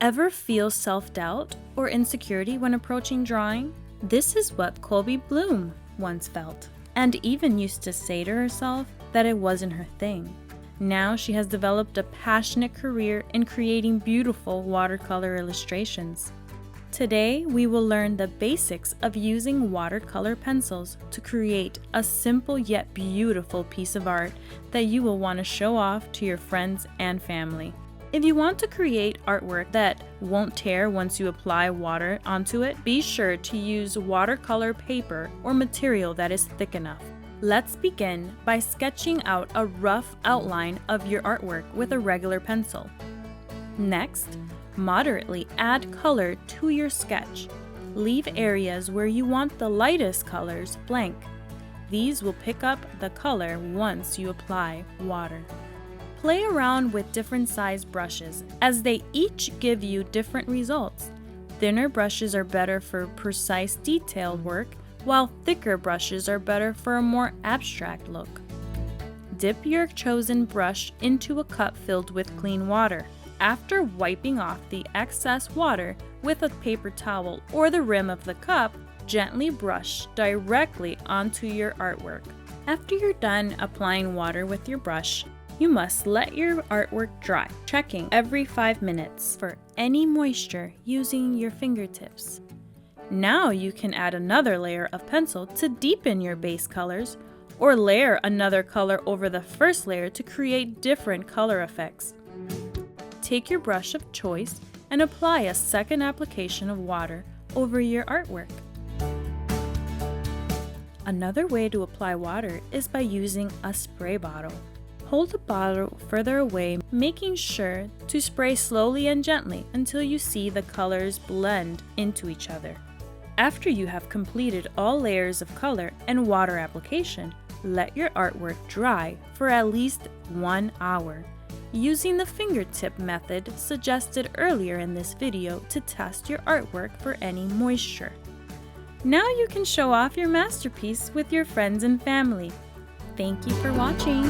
Ever feel self-doubt or insecurity when approaching drawing? This is what Colby Bloom once felt, and even used to say to herself that it wasn't her thing. Now she has developed a passionate career in creating beautiful watercolor illustrations. Today, we will learn the basics of using watercolor pencils to create a simple yet beautiful piece of art that you will want to show off to your friends and family. If you want to create artwork that won't tear once you apply water onto it, be sure to use watercolor paper or material that is thick enough. Let's begin by sketching out a rough outline of your artwork with a regular pencil. Next, moderately add color to your sketch. Leave areas where you want the lightest colors blank. These will pick up the color once you apply water. Play around with different size brushes as they each give you different results. Thinner brushes are better for precise detailed work, while thicker brushes are better for a more abstract look. Dip your chosen brush into a cup filled with clean water. After wiping off the excess water with a paper towel or the rim of the cup, gently brush directly onto your artwork. After you're done applying water with your brush, you must let your artwork dry, checking every 5 minutes for any moisture using your fingertips. Now you can add another layer of pencil to deepen your base colors, or layer another color over the first layer to create different color effects. Take your brush of choice and apply a second application of water over your artwork. Another way to apply water is by using a spray bottle. Hold the bottle further away, making sure to spray slowly and gently until you see the colors blend into each other. After you have completed all layers of color and water application, let your artwork dry for at least 1 hour, using the fingertip method suggested earlier in this video to test your artwork for any moisture. Now you can show off your masterpiece with your friends and family. Thank you for watching.